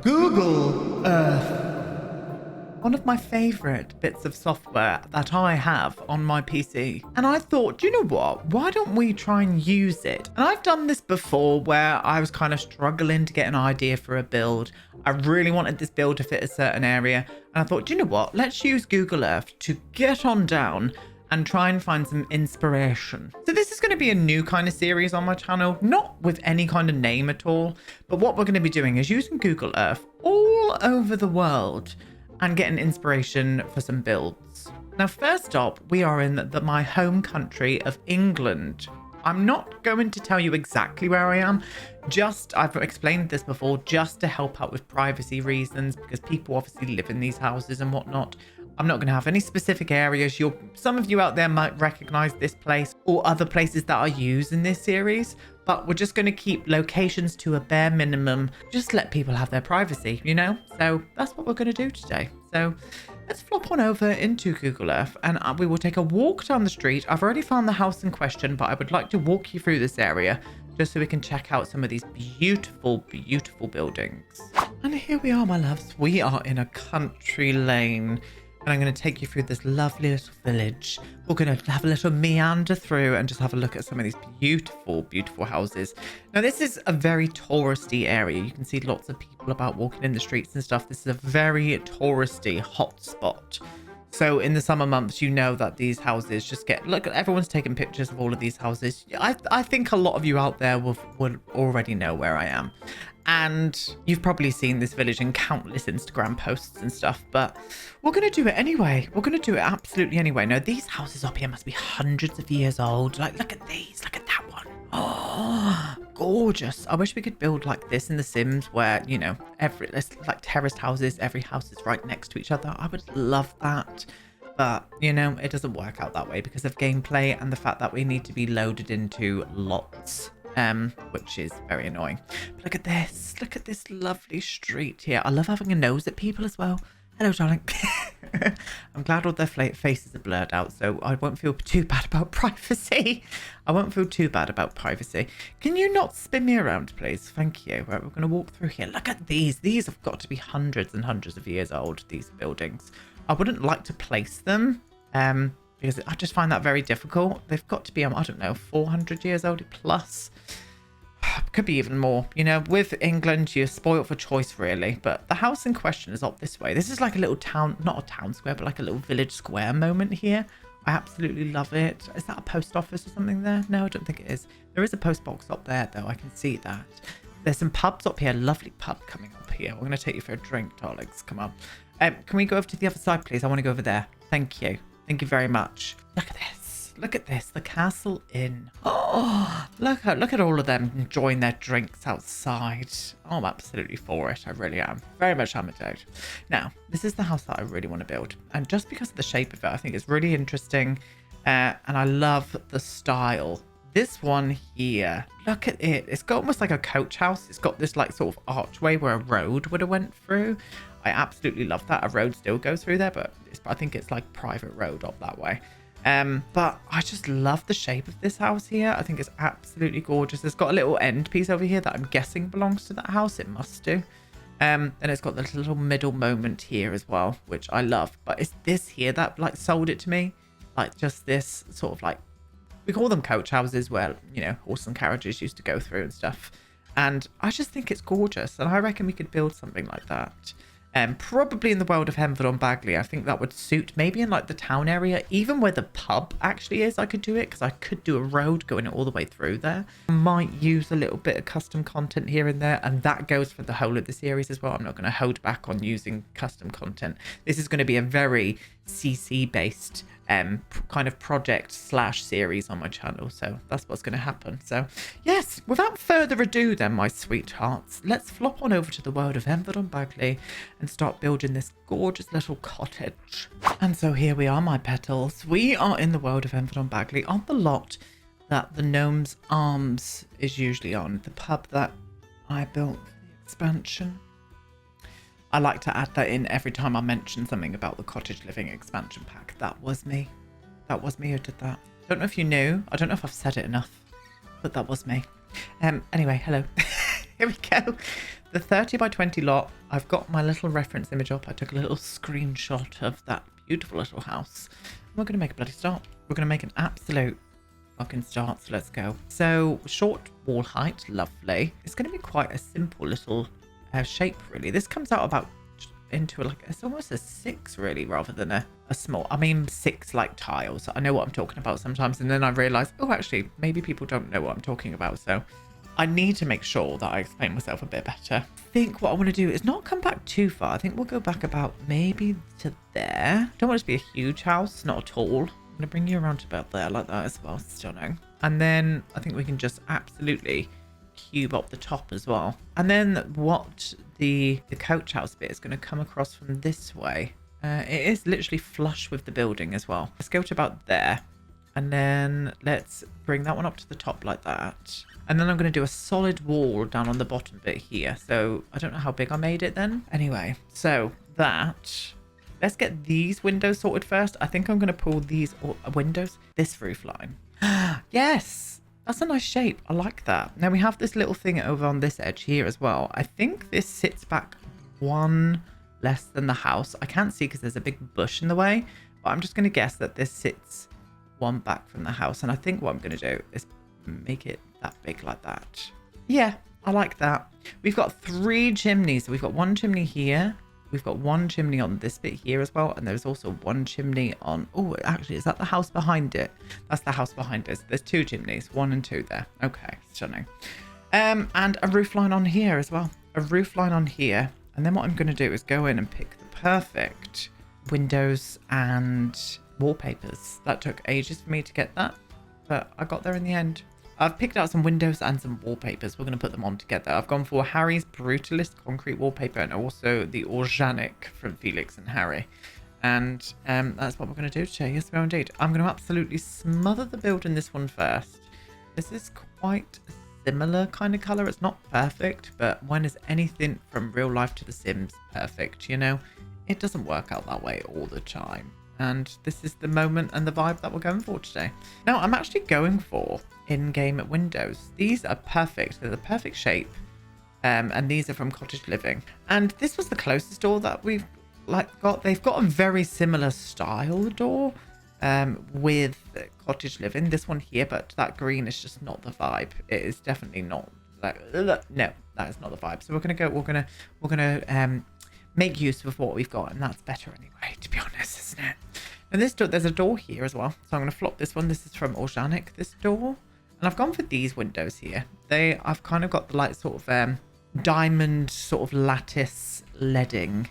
Google Earth. One of my favorite bits of software that I have on my PC. And I thought, you know what? Why don't we try and use it? And I've done this before where I was kind of struggling to get an idea for a build. I really wanted this build to fit a certain area. And I thought, you know what? Let's use Google Earth to get on down and try and find some inspiration. So this is going to be a new kind of series on my channel, not with any kind of name at all. But what we're going to be doing is using Google Earth all over the world and getting inspiration for some builds. Now, first up, we are in my home country of England. I'm not going to tell you exactly where I am. I've explained this before, just to help out with privacy reasons, because people obviously live in these houses and whatnot. I'm not going to have any specific areas. Some of you out there might recognize this place or other places that are used in this series, but we're just going to keep locations to a bare minimum. Just let people have their privacy, you know? So that's what we're going to do today. So let's flop on over into Google Earth and we will take a walk down the street. I've already found the house in question, but I would like to walk you through this area just so we can check out some of these beautiful, beautiful buildings. And here we are, my loves. We are in a country lane. And I'm going to take you through this lovely little village. We're going to have a little meander through and just have a look at some of these beautiful, beautiful houses. Now, this is a very touristy area. You can see lots of people about walking in the streets and stuff. This is a very touristy hotspot. So in the summer months, you know that these houses just look, everyone's taking pictures of all of these houses. I think a lot of you out there will already know where I am. And you've probably seen this village in countless Instagram posts and stuff, but we're going to do it anyway. We're going to do it absolutely anyway. Now, these houses up here must be hundreds of years old. Like, look at these. Look at that one. Oh, gorgeous. I wish we could build like this in The Sims where, you know, like terraced houses, every house is right next to each other. I would love that. But, you know, it doesn't work out that way because of gameplay and the fact that we need to be loaded into lots. Which is very annoying. But look at this. Look at this lovely street here. I love having a nose at people as well. Hello, darling. I'm glad all their faces are blurred out, so I won't feel too bad about privacy. I won't feel too bad about privacy. Can you not spin me around, please? Thank you. Right, we're going to walk through here. Look at these. These have got to be hundreds and hundreds of years old, these buildings. I wouldn't like to place them, because I just find that very difficult. They've got to be, I don't know, 400 years old plus. Could be even more. You know, with England, you're spoiled for choice, really. But the house in question is up this way. This is like a little town, not a town square, but like a little village square moment here. I absolutely love it. Is that a post office or something there? No, I don't think it is. There is a post box up there, though. I can see that. There's some pubs up here. Lovely pub coming up here. We're going to take you for a drink, darlings. Come on. Can we go over to the other side, please? I want to go over there. Thank you. Thank you very much. Look at this. Look at this. The Castle Inn. Oh, look at all of them enjoying their drinks outside. Oh, I'm absolutely for it. I really am. Very much hammered out. Now, this is the house that I really want to build. And just because of the shape of it, I think it's really interesting. And I love the style. This one here, look at it. It's got almost like a coach house. It's got this like sort of archway where a road would have went through. I absolutely love that. A road still goes through there, but I think it's like private road up that way. But I just love the shape of this house here. I think it's absolutely gorgeous. It's got a little end piece over here that I'm guessing belongs to that house. It must do. And it's got this little middle moment here as well, which I love. But it's this here that like sold it to me. Like just this sort of like, we call them coach houses where, you know, horse and carriages used to go through and stuff. And I just think it's gorgeous. And I reckon we could build something like that. Probably in the world of Henford on Bagley. I think that would suit maybe in like the town area, even where the pub actually is. I could do it because I could do a road going all the way through there. I might use a little bit of custom content here and there, and that goes for the whole of the series as well. I'm not going to hold back on using custom content. This is going to be a very CC based kind of project / series on my channel, so that's what's going to happen. So yes, without further ado then, my sweethearts, let's flop on over to the world of Henford on Bagley and start building this gorgeous little cottage. And so here we are, my petals. We are in the world of Henford on Bagley, on the lot that the Gnome's Arms is usually on, the pub that I built for the expansion. I like to add that in every time I mention something about the cottage living expansion pack. That was me. That was me who did that. Don't know if you knew. I don't know if I've said it enough, but that was me. Anyway, hello. Here we go. The 30 by 20 lot. I've got my little reference image up. I took a little screenshot of that beautiful little house. We're going to make a bloody start. We're going to make an absolute fucking start. So let's go. So short wall height. Lovely. It's going to be quite a simple little shape, really. This comes out about into like, it's almost a 6 really, rather than a small, I mean 6 like tiles. I know what I'm talking about sometimes, and then I realize, oh, actually maybe people don't know what I'm talking about, so I need to make sure that I explain myself a bit better. I think what I want to do is not come back too far. I think we'll go back about maybe to there. Don't want it to be a huge house, not at all. I'm going to bring you around to about there like that as well. Stunning. And then I think we can just absolutely cube up the top as well. And then what the coach house bit is going to come across from this way. It is literally flush with the building as well. Let's go to about there. And then let's bring that one up to the top like that. And then I'm going to do a solid wall down on the bottom bit here. So I don't know how big I made it then. Anyway, so that. Let's get these windows sorted first. I think I'm going to pull these windows, this roof line. Yes, that's a nice shape. I like that. Now we have this little thing over on this edge here as well. I think this sits back one less than the house. I can't see because there's a big bush in the way. But I'm just going to guess that this sits one back from the house. And I think what I'm going to do is make it that big like that. Yeah, I like that. We've got 3 chimneys. We've got 1 chimney here. We've got 1 chimney on this bit here as well. And there's also 1 chimney on... Oh, actually, is that the house behind it? That's the house behind it. So there's 2 chimneys, 1 and 2 there. Okay, stunning. And a roof line on here as well. A roof line on here. And then what I'm going to do is go in and pick the perfect windows and wallpapers. That took ages for me to get that, but I got there in the end. I've picked out some windows and some wallpapers. We're going to put them on together. I've gone for Harry's Brutalist concrete wallpaper and also the Organic from Felix and Harry. And that's what we're going to do today. Yes, no, indeed. I'm going to absolutely smother the build in this one first. This is quite a similar kind of color. It's not perfect, but when is anything from real life to The Sims perfect, you know? It doesn't work out that way all the time. And this is the moment and the vibe that we're going for today. Now, I'm actually going for in-game windows. These are perfect. They're the perfect shape. And these are from Cottage Living. And this was the closest door that we've got. They've got a very similar style door with Cottage Living. This one here, but that green is just not the vibe. It is definitely not like, no, that is not the vibe. So we're gonna make use of what we've got, and that's better anyway, to be honest, isn't it? And this door, there's a door here as well, so I'm going to flop this one. This is from Organic, this door, and I've gone for these windows here. I've kind of got the like sort of diamond sort of lattice leading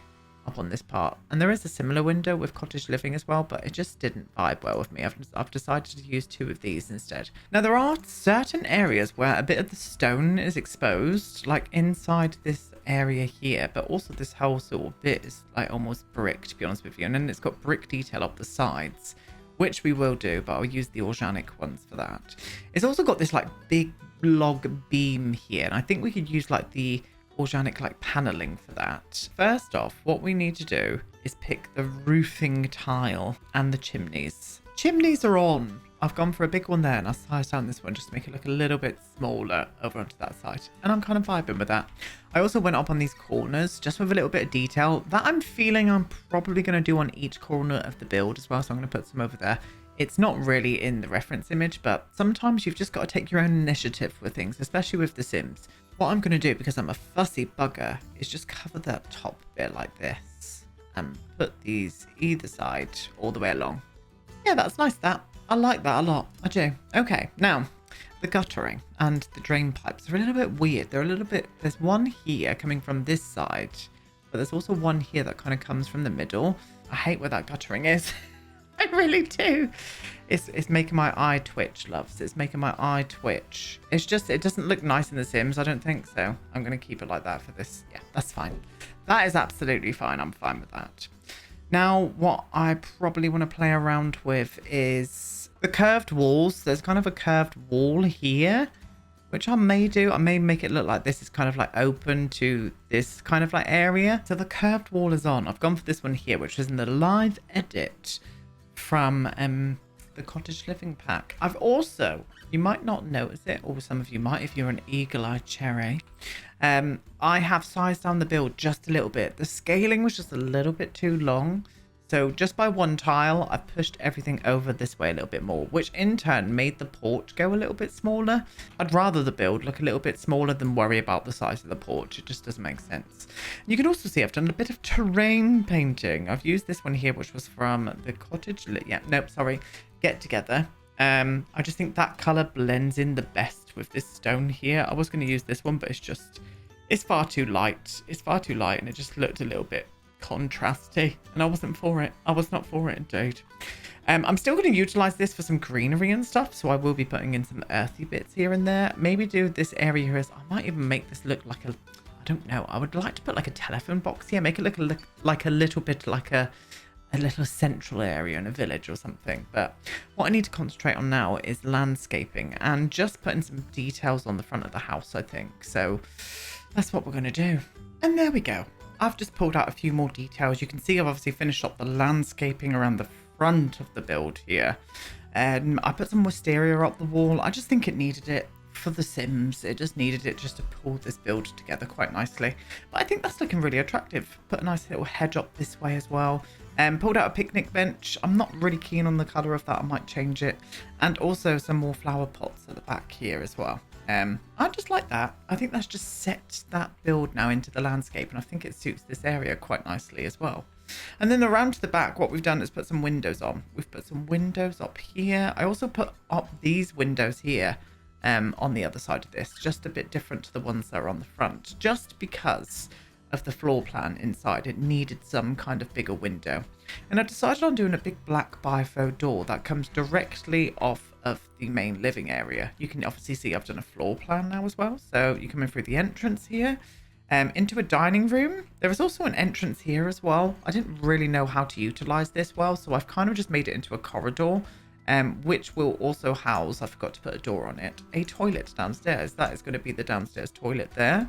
up on this part, and there is a similar window with Cottage Living as well, but it just didn't vibe well with me. I've decided to use 2 of these instead. Now there are certain areas where a bit of the stone is exposed, like inside this area here, but also this whole sort of bit is like almost brick, to be honest with you, and then it's got brick detail up the sides, which we will do, but I'll use the Organic ones for that. It's also got this like big log beam here, and I think we could use like the Organic like paneling for that. First off, what we need to do is pick the roofing tile and the chimneys. Chimneys are on. I've gone for a big one there, and I'll size down this one just to make it look a little bit smaller over onto that side. And I'm kind of vibing with that. I also went up on these corners just with a little bit of detail that I'm feeling I'm probably going to do on each corner of the build as well. So I'm going to put some over there. It's not really in the reference image, but sometimes you've just got to take your own initiative with things, especially with The Sims. What I'm going to do, because I'm a fussy bugger, is just cover that top bit like this and put these either side all the way along. Yeah, that's nice, that. I like that a lot. I do. Okay, now the guttering and the drain pipes are a little bit weird. They're a little bit... There's one here coming from this side, but there's also one here that kind of comes from the middle. I hate where that guttering is. I really do. It's making my eye twitch, loves. It's making my eye twitch. It's just, it doesn't look nice in The Sims. I don't think so. I'm going to keep it like that for this. Yeah, that's fine. That is absolutely fine. I'm fine with that. Now, what I probably want to play around with is the curved walls. There's kind of a curved wall here, which I may do. I may make it look like this is kind of like open to this kind of like area. So the curved wall is on. I've gone for this one here, which is in the live edit from the cottage living pack. I've also, you might not notice it, or some of you might if you're an eagle-eyed cherry. I have sized down the build just a little bit. The scaling was just a little bit too long. So just by one tile, I pushed everything over this way a little bit more, which in turn made the porch go a little bit smaller. I'd rather the build look a little bit smaller than worry about the size of the porch. It just doesn't make sense. You can also see I've done a bit of terrain painting. I've used this one here, which was from the cottage. Yeah, nope, sorry. Get Together. I just think that color blends in the best with this stone here. I was going to use this one, but it's far too light. It's far too light, and it just looked a little bit contrasty, and I wasn't for it. I was not for it indeed. I'm still going to utilize this for some greenery and stuff, so I will be putting in some earthy bits here and there. Maybe do this area here. I might even make this look like a, I don't know, I would like to put like a telephone box here, make it look like a little bit like a little central area in a village or something. But what I need to concentrate on now is landscaping and just putting some details on the front of the house, I think. So that's what we're going to do. And there we go. I've just pulled out a few more details. You can see I've obviously finished up the landscaping around the front of the build here. I put some wisteria up the wall. I just think it needed it for the Sims. It just needed it just to pull this build together quite nicely. But I think that's looking really attractive. Put a nice little hedge up this way as well. Pulled out a picnic bench. I'm not really keen on the colour of that. I might change it. And also some more flower pots at the back here as well. I just like that. I think that's just set that build now into the landscape, and I think it suits this area quite nicely as well. And then around to the back, what we've done is put some windows on. We've put some windows up here. I also put up these windows here on the other side of this, just a bit different to the ones that are on the front, just because of the floor plan inside. It needed some kind of bigger window, and I decided on doing a big black bifo door that comes directly off of the main living area. You can obviously see I've done a floor plan now as well. So you come in through the entrance here into a dining room. There is also an entrance here as well. I didn't really know how to utilize this well, so I've kind of just made it into a corridor, which will also house, I forgot to put a door on it, a toilet downstairs. That is going to be the downstairs toilet there.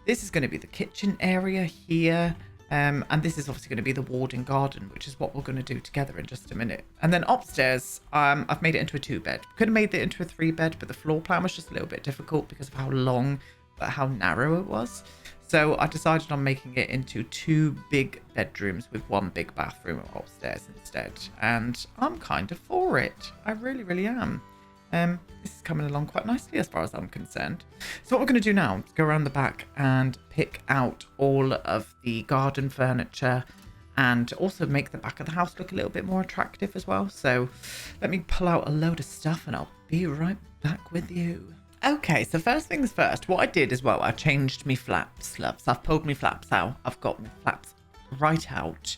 This is going to be the kitchen area here. And this is obviously going to be the ward and garden, which is what we're going to do together in just a minute. And then upstairs, I've made it into a 2-bed. Could have made it into a 3-bed, but the floor plan was just a little bit difficult because of how long, but how narrow it was. So I decided on making it into 2 big bedrooms with 1 big bathroom upstairs instead. And I'm kind of for it. I really, really am. This is coming along quite nicely as far as I'm concerned. So what we're going to do now is go around the back and pick out all of the garden furniture and also make the back of the house look a little bit more attractive as well. So let me pull out a load of stuff and I'll be right back with you. Okay, so first things first, what I did as well, I changed me flaps, loves. I've pulled me flaps out. I've got my flaps right out,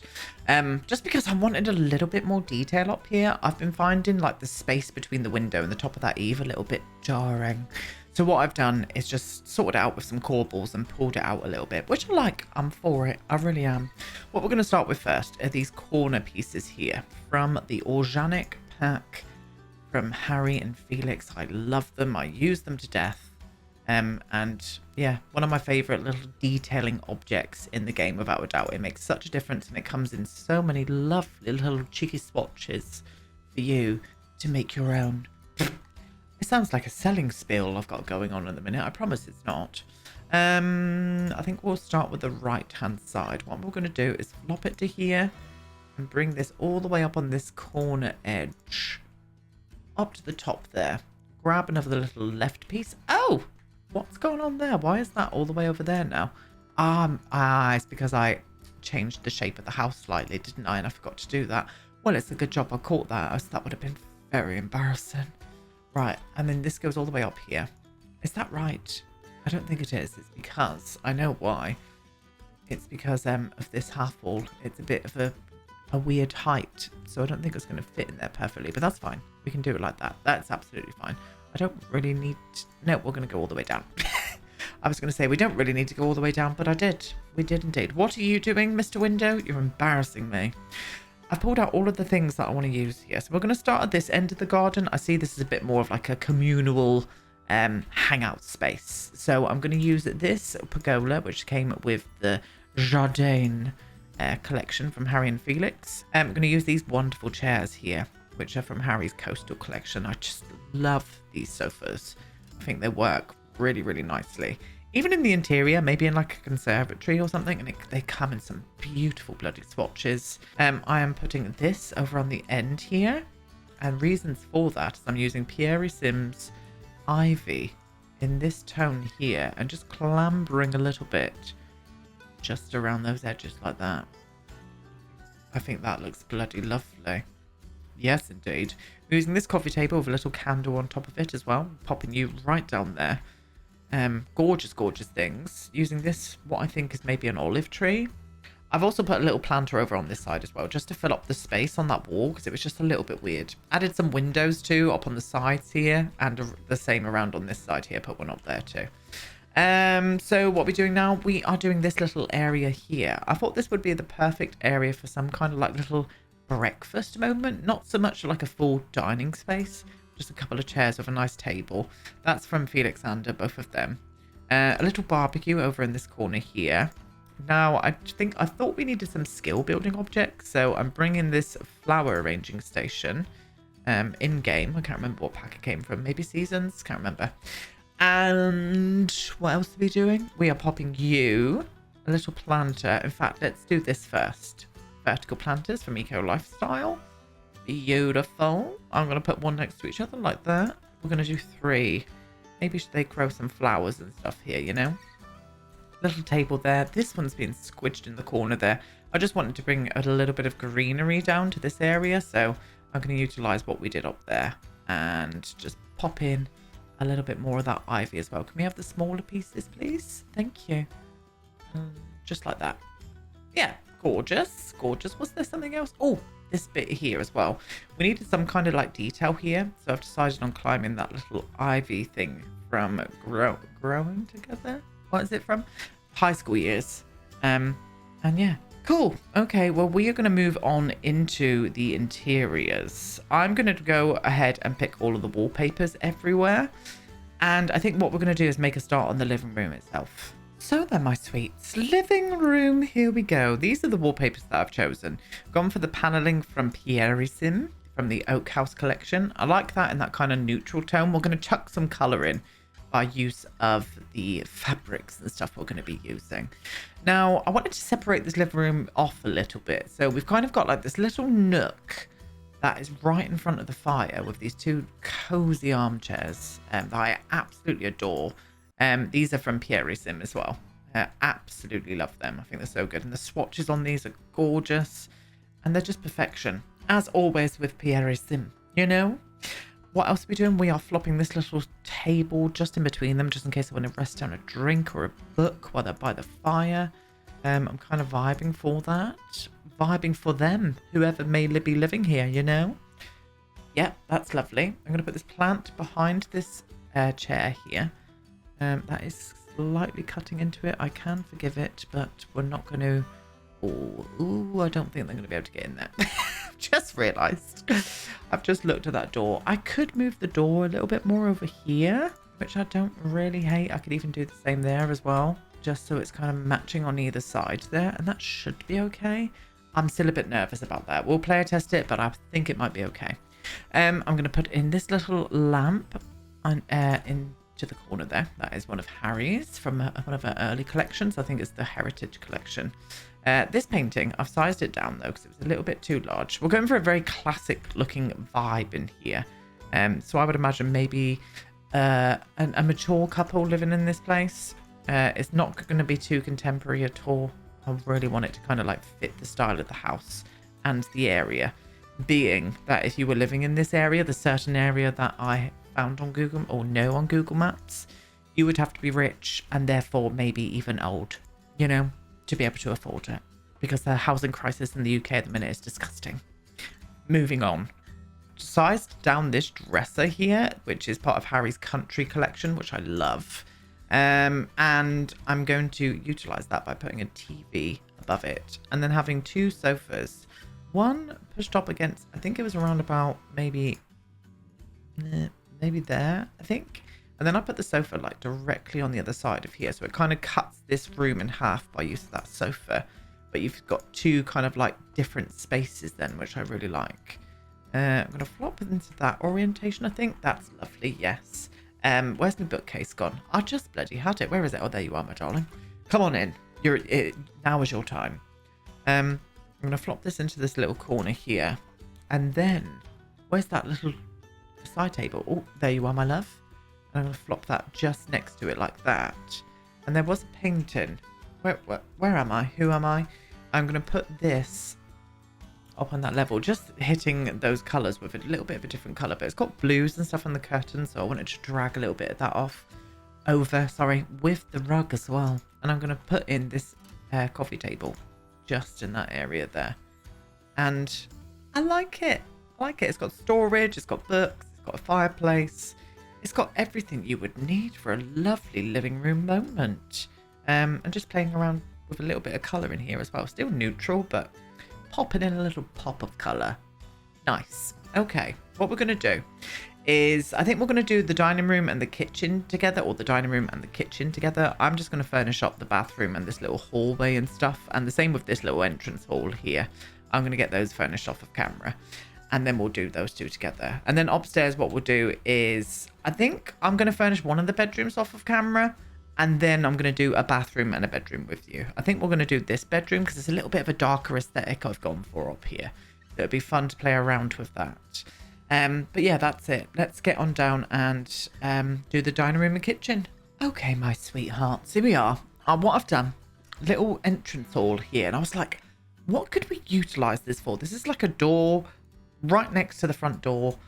just because I wanted a little bit more detail up here. I've been finding like the space between the window and the top of that eave a little bit jarring. So what I've done is just sorted it out with some corbels and pulled it out a little bit, which I like. I'm for it. I really am. What we're going to start with first are these corner pieces here from the organic pack from Harry and Felix. I love them. I use them to death. And yeah, one of my favorite little detailing objects in the game, without a doubt. It makes such a difference, and it comes in so many lovely little cheeky swatches for you to make your own. It sounds like a selling spiel I've got going on at the minute. I promise it's not. I think we'll start with the right hand side. What we're going to do is flop it to here and bring this all the way up on this corner edge up to the top there. Grab another little left piece. Oh, what's going on there? Why is that all the way over there now? It's because I changed the shape of the house slightly, didn't I? And I forgot to do that. Well, it's a good job I caught that, as that would have been very embarrassing. Right, and then this goes all the way up here. Is that right? I don't think it is. It's because, I know why. It's because of this half wall. It's a bit of a weird height, so I don't think it's going to fit in there perfectly, but that's fine. We can do it like that. That's absolutely fine. I don't really need to... No, we're going to go all the way down. I was going to say we don't really need to go all the way down, but I did. We did indeed. What are you doing, Mr. Window? You're embarrassing me. I've pulled out all of the things that I want to use here. So we're going to start at this end of the garden. I see this is a bit more of like a communal hangout space. So I'm going to use this pergola, which came with the Jardin collection from Harry and Felix. I'm going to use these wonderful chairs here. which are from Harry's Coastal Collection. I just love these sofas. I think they work really, really nicely. Even in the interior, maybe in like a conservatory or something, and they come in some beautiful bloody swatches. I am putting this over on the end here, and reasons for that is I'm using Pierre Sim's Ivy in this tone here, and just clambering a little bit just around those edges like that. I think that looks bloody lovely. Yes, indeed. We're using this coffee table with a little candle on top of it as well, popping you right down there. Gorgeous, gorgeous things. Using this, what I think is maybe an olive tree. I've also put a little planter over on this side as well, just to fill up the space on that wall, because it was just a little bit weird. Added some windows too up on the sides here, and the same around on this side here. Put one up there too. So what we're doing now, we are doing this little area here. I thought this would be the perfect area for some kind of like little breakfast moment. Not so much like a full dining space, just a couple of chairs with a nice table. That's from Felixander, both of them. A little barbecue over in this corner here. Now, I thought we needed some skill building objects, so I'm bringing this flower arranging station in game. I can't remember what pack it came from. Maybe Seasons? Can't remember. And what else are we doing? We are popping you a little planter. In fact, let's do this first. Vertical planters from Eco Lifestyle. Beautiful. I'm going to put one next to each other like that. We're going to do 3. Maybe they grow some flowers and stuff here, you know? Little table there. This one's been squidged in the corner there. I just wanted to bring a little bit of greenery down to this area, so I'm going to utilize what we did up there and just pop in a little bit more of that ivy as well. Can we have the smaller pieces, please? Thank you. Just like that. Yeah, gorgeous, gorgeous. Was there something else? Oh, this bit here as well. We needed some kind of like detail here, so I've decided on climbing that little ivy thing from Growing Together. What is it from? High school years. And yeah, cool. Okay, well, we are going to move on into the interiors. I'm going to go ahead and pick all of the wallpapers everywhere. And I think what we're going to do is make a start on the living room itself. So then, my sweets, living room, here we go. These are the wallpapers that I've chosen. Gone for the paneling from Pierre Sim from the Oak House collection. I like that in that kind of neutral tone. We're going to chuck some colour in by use of the fabrics and stuff we're going to be using. Now, I wanted to separate this living room off a little bit. So we've kind of got like this little nook that is right in front of the fire with these 2 cozy armchairs that I absolutely adore. These are from Pierre Sim as well. Absolutely love them. I think they're so good. And the swatches on these are gorgeous. And they're just perfection. As always with Pierre Sim, you know? What else are we doing? We are flopping this little table just in between them, just in case I want to rest down a drink or a book while they're by the fire. I'm kind of vibing for that. Vibing for them, whoever may be living here, you know? Yep, that's lovely. I'm going to put this plant behind this chair here. That is slightly cutting into it. I can forgive it, but we're not going to... Ooh, I don't think they're going to be able to get in there. Just realised. I've just looked at that door. I could move the door a little bit more over here, which I don't really hate. I could even do the same there as well, just so it's kind of matching on either side there, and that should be okay. I'm still a bit nervous about that. We'll player test it, but I think it might be okay. I'm going to put in this little lamp on, into the corner there. That is one of Harry's from one of her early collections. I think it's the Heritage collection. This painting, I've sized it down though because it was a little bit too large. We're going for a very classic looking vibe in here. So I would imagine maybe a mature couple living in this place. It's not going to be too contemporary at all. I really want it to kind of like fit the style of the house and the area. Being that if you were living in this area, the certain area that I found on Google or know on Google Maps, you would have to be rich and therefore maybe even old, you know, to be able to afford it, because the housing crisis in the UK at the minute is disgusting. Moving on. Sized down this dresser here, which is part of Harry's Country collection, which I love. And I'm going to utilize that by putting a TV above it and then having 2 sofas. One pushed up against, I think it was around about maybe there, I think. And then I put the sofa like directly on the other side of here. So it kind of cuts this room in half by use of that sofa. But you've got 2 kind of like different spaces then, which I really like. I'm going to flop into that orientation, I think. That's lovely, yes. Where's my bookcase gone? I just bloody had it. Where is it? Oh, there you are, my darling. Come on in. Now is your time. I'm going to flop this into this little corner here. And then, where's that little side table? Oh, there you are, my love. And I'm going to flop that just next to it like that. And there was a painting. Where am I? Who am I? I'm going to put this up on that level, just hitting those colours with a little bit of a different colour, but it's got blues and stuff on the curtains, so I wanted to drag a little bit of that off with the rug as well. And I'm going to put in this coffee table just in that area there, and I like it. It's got storage, it's got books, it's got a fireplace, it's got everything you would need for a lovely living room moment. And just playing around with a little bit of colour in here as well, still neutral, but popping in a little pop of colour. Nice. Okay, what we're going to do is, I think we're going to do the dining room and the kitchen together, or the dining room and the kitchen together. I'm just going to furnish up the bathroom and this little hallway and stuff, and the same with this little entrance hall here. I'm going to get those furnished off of camera, and then we'll do those two together. And then upstairs, what we'll do is, I think I'm going to furnish one of the bedrooms off of camera, and then I'm going to do a bathroom and a bedroom with you. I think we're going to do this bedroom because it's a little bit of a darker aesthetic I've gone for up here. So it'd be fun to play around with that. But yeah, that's it. Let's get on down and do the dining room and kitchen. Okay, my sweethearts, here we are. What I've done, little entrance hall here. And I was like, what could we utilize this for? This is like a door right next to the front door.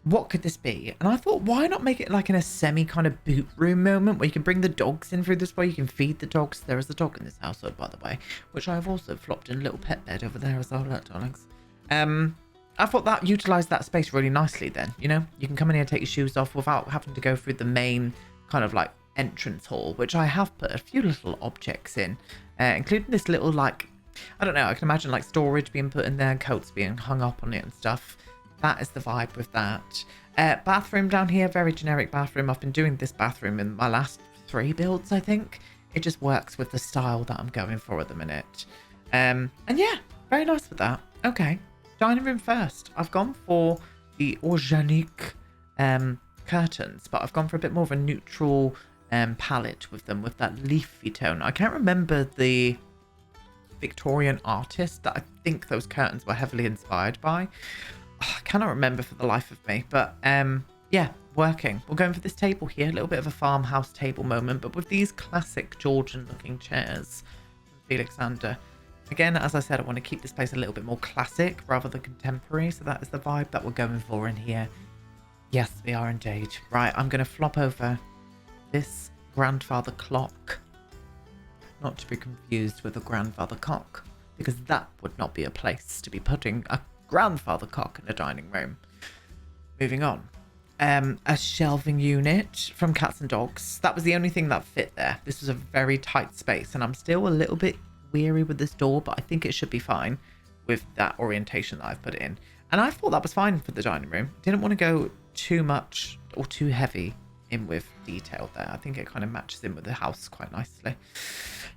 What could this be? And I thought, why not make it like in a semi kind of boot room moment where you can bring the dogs in through this way. You can feed the dogs. There is a dog in this household, by the way, which I've also flopped in a little pet bed over there as well, look, darlings. I thought that utilized that space really nicely then, you know? You can come in here and take your shoes off without having to go through the main kind of like entrance hall, which I have put a few little objects in, including this little like, I don't know, I can imagine like storage being put in there, coats being hung up on it and stuff. That is the vibe with that. Bathroom down here, very generic bathroom. I've been doing this bathroom in my last 3 builds, I think. It just works with the style that I'm going for at the minute. And yeah, very nice with that. Okay, dining room first. I've gone for the organique curtains, but I've gone for a bit more of a neutral palette with them, with that leafy tone. I can't remember the Victorian artist that I think those curtains were heavily inspired by. I cannot remember for the life of me, but yeah, working. We're going for this table here, a little bit of a farmhouse table moment, but with these classic Georgian looking chairs from Felixander. Again, as I said, I want to keep this place a little bit more classic rather than contemporary, so that is the vibe that we're going for in here. Yes, we are indeed. Right, I'm going to flop over this grandfather clock, not to be confused with a grandfather cock, because that would not be a place to be putting a grandfather cock in a dining room. Moving on. A shelving unit from Cats and Dogs. That was the only thing that fit there. This was a very tight space, and I'm still a little bit weary with this door, but I think it should be fine with that orientation that I've put it in. And I thought that was fine for the dining room. Didn't want to go too much or too heavy in with detail there. I think it kind of matches in with the house quite nicely.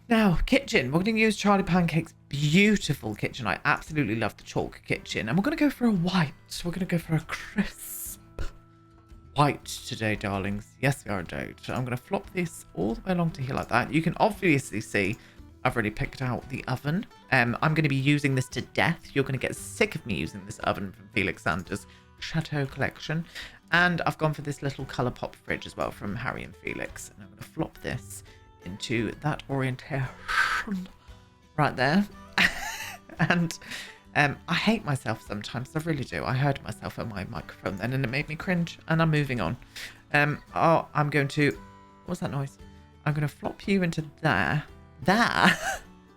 Now, kitchen. We're going to use Charlie Pancake's beautiful kitchen. I absolutely love the chalk kitchen. And we're going to go for a white. We're going to go for a crisp white today, darlings. Yes, we are indeed. I'm going to flop this all the way along to here like that. You can obviously see I've already picked out the oven. I'm going to be using this to death. You're going to get sick of me using this oven from Felixander's Chateau collection. And I've gone for this little Colourpop fridge as well from Harry and Felix. And I'm going to flop this into that orientation right there. And I hate myself sometimes. I really do. I heard myself on my microphone then and it made me cringe. And I'm moving on. I'm going to... What's that noise? I'm going to flop you into there. There. I'm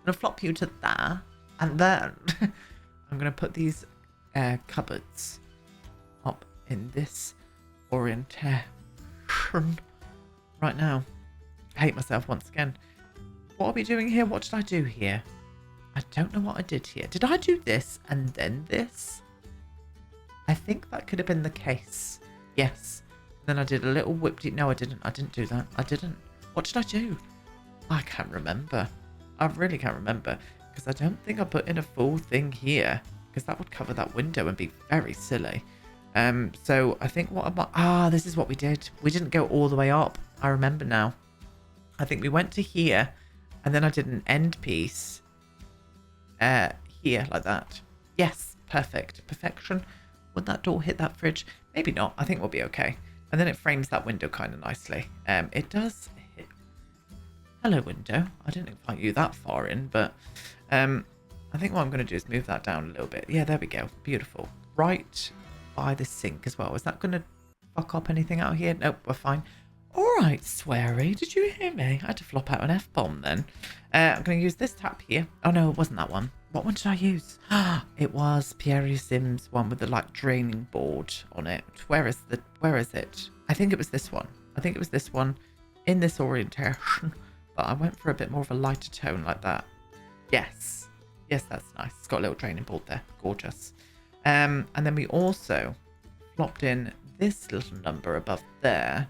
going to flop you to there. And then I'm going to put these cupboards up in this orientation right now. I hate myself once again. What are we doing here? What did I do here? I don't know what I did here. Did I do this and then this? I think that could have been the case. Yes. Then I did a little whipped... No, I didn't. I didn't do that. I didn't. What did I do? I can't remember. I really can't remember. Because I don't think I put in a full thing here. because that would cover that window and be very silly. So I think this is what we did. We didn't go all the way up. I remember now. I think we went to here, and then I did an end piece here like that. Yes, perfect. Perfection. Would that door hit that fridge? Maybe not. I think we'll be okay. And then it frames that window kind of nicely. It does hit... Hello, window. I didn't invite you that far in, but I think what I'm going to do is move that down a little bit. Yeah, there we go. Beautiful. Right by the sink as well. Is that going to fuck up anything out here? Nope, we're fine. All right, Sweary. Did you hear me? I had to flop out an F-bomb then. I'm going to use this tap here. Oh, no, it wasn't that one. What one did I use? It was Pierre Sim's one with the like draining board on it. Where is it? I think it was this one. I think it was this one in this orientation. But I went for a bit more of a lighter tone like that. Yes. Yes, that's nice. It's got a little draining board there. Gorgeous. And then we also flopped in this little number above there.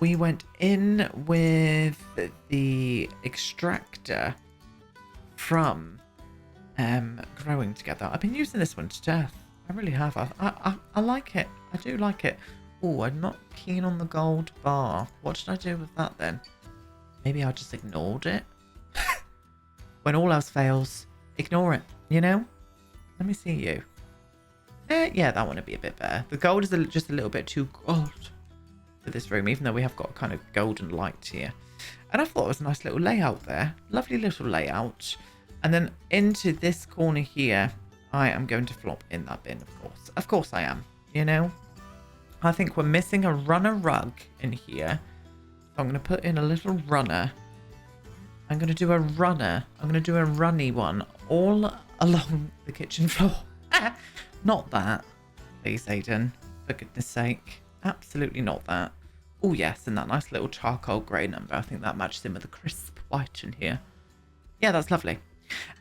We went in with the extractor from growing together. I've been using this one to death. I really have. I like it. I do like it. Oh, I'm not keen on the gold bar. What should I do with that then? Maybe I just ignored it. When all else fails, ignore it, you know? Let me see you. Yeah, that one would be a bit better. The gold is just a little bit too gold for this room, even though we have got a kind of golden light here. And I thought it was a nice little layout there. Lovely little layout. And then into this corner here, I am going to flop in that bin, of course. Of course I am, you know? I think we're missing a runner rug in here. So I'm going to put in a little runner. I'm going to do a runner. I'm going to do a runny one all along the kitchen floor. Not that. Please, Aiden. For goodness sake. Absolutely not that. Oh, yes. And that nice little charcoal grey number. I think that matches in with the crisp white in here. Yeah, that's lovely.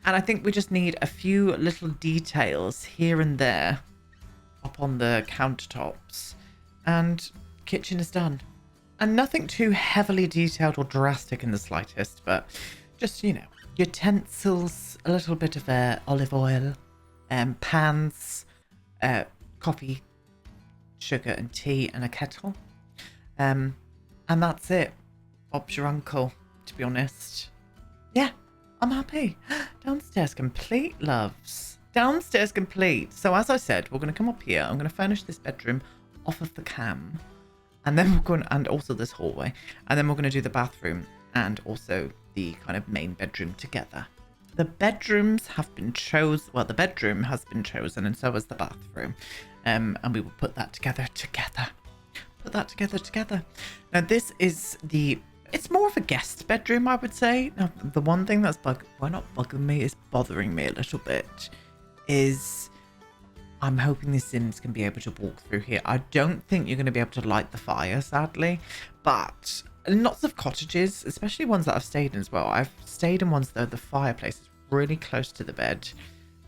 And I think we just need a few little details here and there up on the countertops. And kitchen is done. And nothing too heavily detailed or drastic in the slightest, but just, you know, utensils, a little bit of olive oil, pans, coffee, sugar and tea, and a kettle. And that's it. Bob's your uncle, to be honest. Yeah, I'm happy. Downstairs complete, loves. Downstairs complete. So as I said, we're going to come up here. I'm going to furnish this bedroom off of the cam. And then we're going, and also this hallway. And then we're going to do the bathroom and also the kind of main bedroom together. The bedrooms have been chosen. Well, the bedroom has been chosen, and so has the bathroom. And we will put that together. Put that together. Now, this is it's more of a guest bedroom, I would say. Now, the one thing that's not bugging me, is bothering me a little bit, is I'm hoping the Sims can be able to walk through here. I don't think you're going to be able to light the fire, sadly. But lots of cottages, especially ones that I've stayed in as well. I've stayed in ones that the fireplace is really close to the bed.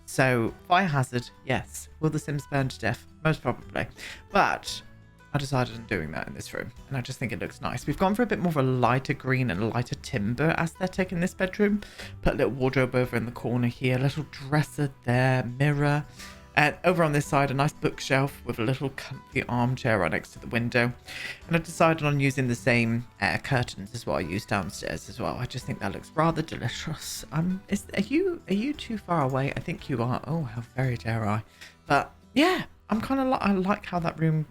So, fire hazard, yes. Will the Sims burn to death? Most probably. But I decided on doing that in this room. And I just think it looks nice. We've gone for a bit more of a lighter green and a lighter timber aesthetic in this bedroom. Put a little wardrobe over in the corner here. A little dresser there. Mirror. And over on this side, a nice bookshelf with a little comfy armchair right next to the window. And I decided on using the same curtains as what I used downstairs as well. I just think that looks rather delicious. Are you too far away? I think you are. Oh, how very dare I. But yeah, I like how that room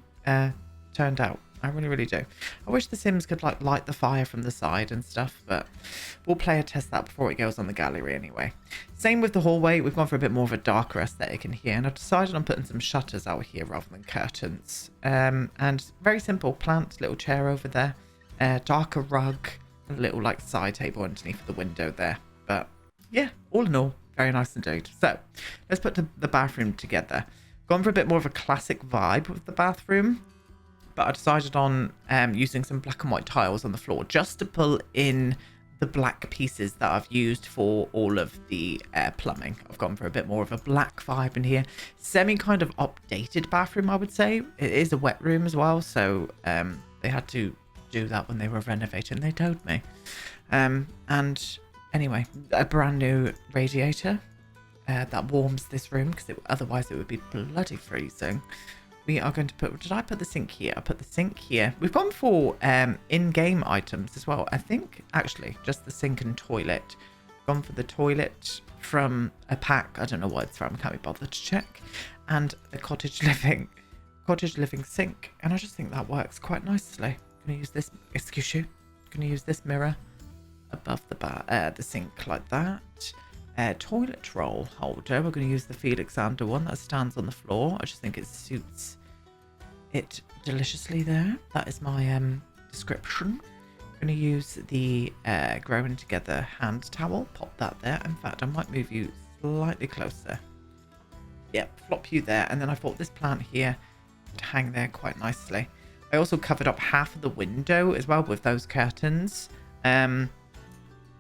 turned out. I really, really do. I wish the Sims could like light the fire from the side and stuff, but we'll play a test that before it goes on the gallery anyway. Same with the hallway. We've gone for a bit more of a darker aesthetic in here, and I've decided on putting some shutters out here rather than curtains. And very simple plant, little chair over there, darker rug, and a little like side table underneath the window there. But yeah, all in all, very nice indeed. So let's put the bathroom together. Gone for a bit more of a classic vibe with the bathroom. But I decided on using some black and white tiles on the floor just to pull in the black pieces that I've used for all of the plumbing. I've gone for a bit more of a black vibe in here. Semi kind of updated bathroom, I would say. It is a wet room as well, so they had to do that when they were renovating. They told me. And anyway, a brand new radiator. that warms this room, because otherwise it would be bloody freezing. We are going to put, did I put the sink here? I put the sink here. We've gone for in-game items as well. I think actually just the sink and toilet. Gone for the toilet from a pack. I don't know what it's from. Can't be bothered to check. And the cottage living sink. And I just think that works quite nicely. I'm going to use this, excuse you. I'm going to use this mirror above the sink like that. Toilet roll holder. We're going to use the Felixander one that stands on the floor. I just think it suits it deliciously there. That is my description. I'm going to use the growing together hand towel. Pop that there. In fact, I might move you slightly closer. Yep, flop you there. And then I bought this plant here to hang there quite nicely. I also covered up half of the window as well with those curtains.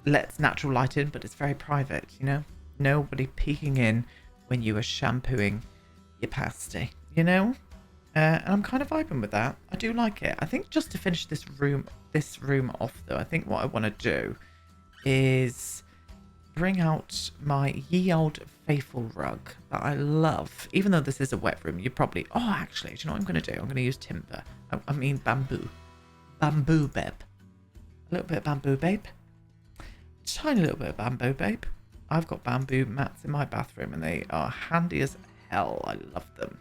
Lets natural light in, but it's very private, you know? Nobody peeking in when you are shampooing your pasty, you know? And I'm kind of vibing with that. I do like it. I think just to finish this room off, though, I think what I want to do is bring out my ye old faithful rug that I love. Even though this is a wet room, you probably... Oh, actually, do you know what I'm going to do? I'm going to use timber. I mean bamboo. Bamboo, babe. A little bit of bamboo, babe. Tiny little bit of bamboo, babe. I've got bamboo mats in my bathroom and they are handy as hell. I love them.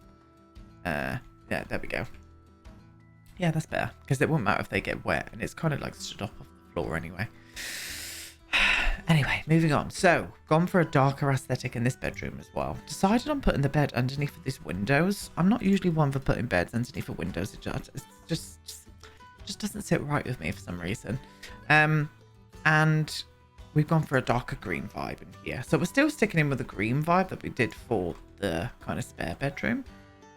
Yeah, there we go. Yeah, that's better because it won't matter if they get wet and it's kind of like stood up off the floor anyway. Anyway, moving on. So, gone for a darker aesthetic in this bedroom as well. Decided on putting the bed underneath of these windows. I'm not usually one for putting beds underneath of windows. It just doesn't sit right with me for some reason. And we've gone for a darker green vibe in here. So we're still sticking in with the green vibe that we did for the kind of spare bedroom.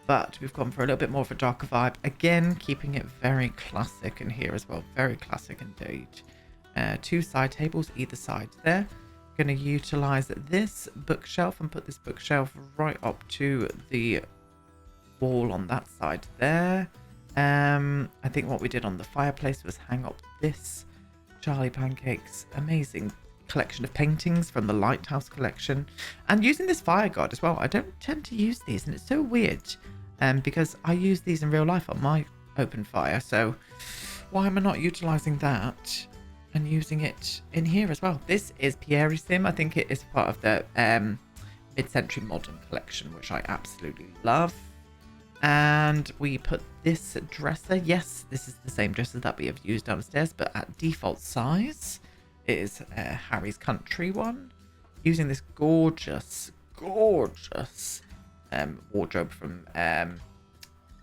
But we've gone for a little bit more of a darker vibe. Again, keeping it very classic in here as well. Very classic indeed. 2 side tables either side there. Going to utilize this bookshelf and put this bookshelf right up to the wall on that side there. I think what we did on the fireplace was hang up this Charlie Pancakes amazing collection of paintings from the Lighthouse collection, and using this fire guard as well. I don't tend to use these and it's so weird because I use these in real life on my open fire, so why am I not utilizing that and using it in here as well? This is Pierre Sim. I think it is part of the mid-century modern collection, which I absolutely love. And we put this dresser. Yes, this is the same dresser that we have used downstairs, but at default size. It is Harry's Country one. Using this gorgeous wardrobe from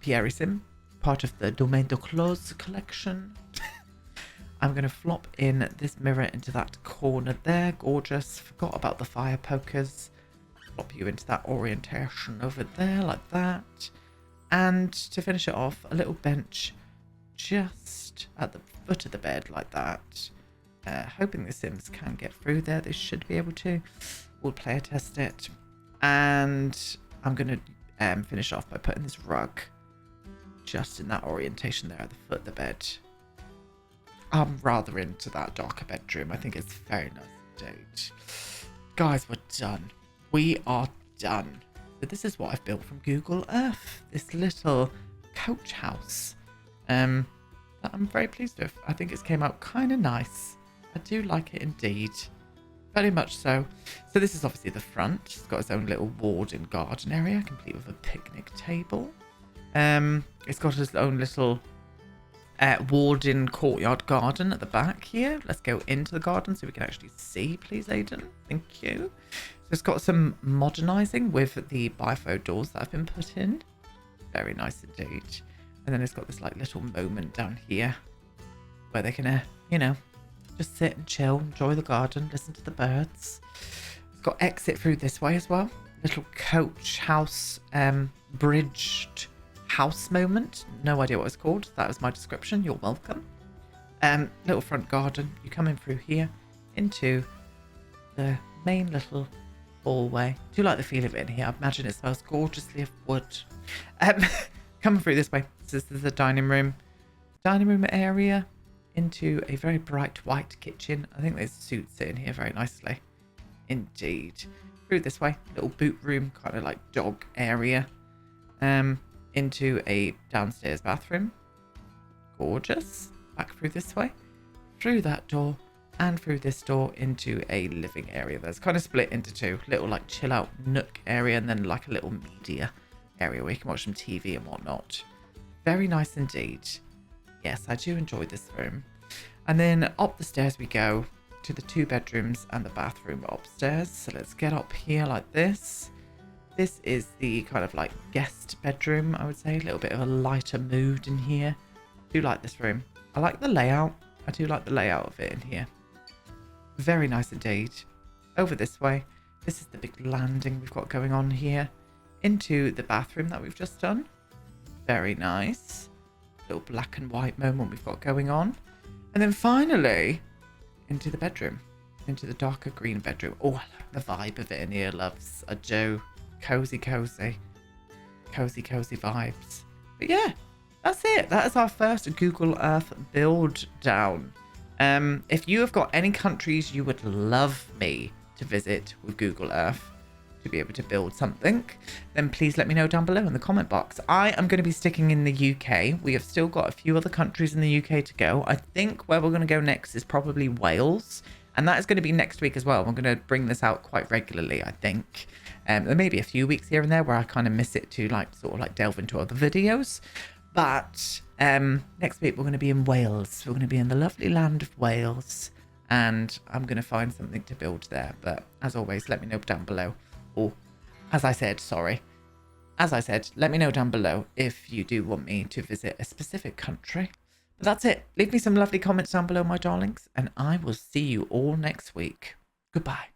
Pierre Sim, part of the Domaine de Clos collection. I'm going to flop in this mirror into that corner there. Gorgeous. Forgot about the fire pokers. Flop you into that orientation over there like that. And to finish it off, a little bench just at the foot of the bed like that. Hoping the Sims can get through there. They should be able to. We'll player test it. And I'm going to finish off by putting this rug just in that orientation there at the foot of the bed. I'm rather into that darker bedroom. I think it's very nice indeed. Guys, we're done. We are done. So this is what I've built from Google Earth. This little coach house that I'm very pleased with. I think it's came out kind of nice. I do like it indeed. Very much so. So this is obviously the front. It's got its own little ward and garden area, complete with a picnic table. It's got its own little ward-in courtyard garden at the back here. Let's go into the garden so we can actually see, please, Aidan. Thank you. So it's got some modernising with the bifo doors that have been put in. Very nice indeed. And then it's got this like little moment down here where they can, you know, just sit and chill, enjoy the garden, listen to the birds. It's got exit through this way as well. Little coach house, bridged house moment. No idea what it's called. That was my description. You're welcome. Little front garden. You come in through here into the main little hallway. I do like the feel of it in here. I imagine it smells gorgeously of wood. Coming through this way. This is the dining room area into a very bright white kitchen. I think there's suits in here very nicely indeed. Through this way, little boot room, kind of like dog area. Into a downstairs bathroom. Gorgeous. Back through this way. Through that door. And through this door into a living area. There's kind of split into two. Little like chill out nook area. And then like a little media area where you can watch some TV and whatnot. Very nice indeed. Yes, I do enjoy this room. And then up the stairs we go to the 2 bedrooms and the bathroom upstairs. So let's get up here like this. This is the kind of like guest bedroom, I would say. A little bit of a lighter mood in here. I do like this room. I like the layout. I do like the layout of it in here. Very nice indeed. Over this way. This is the big landing we've got going on here. Into the bathroom that we've just done. Very nice. Little black and white moment we've got going on. And then finally, into the bedroom. Into the darker green bedroom. Oh, I like the vibe of it in here, loves. I do. Cozy, cozy. Cozy, cozy vibes. But yeah, that's it. That is our first Google Earth build down. If you have got any countries you would love me to visit with Google Earth to be able to build something, then please let me know down below in the comment box. I am going to be sticking in the UK. We have still got a few other countries in the UK to go. I think where we're going to go next is probably Wales. And that is going to be next week as well. I'm going to bring this out quite regularly, I think. There may be a few weeks here and there where I kind of miss it to like sort of like delve into other videos. But next week we're going to be in Wales. We're going to be in the lovely land of Wales. And I'm going to find something to build there. But as always, let me know down below. Or as I said, let me know down below if you do want me to visit a specific country. But that's it. Leave me some lovely comments down below, my darlings. And I will see you all next week. Goodbye.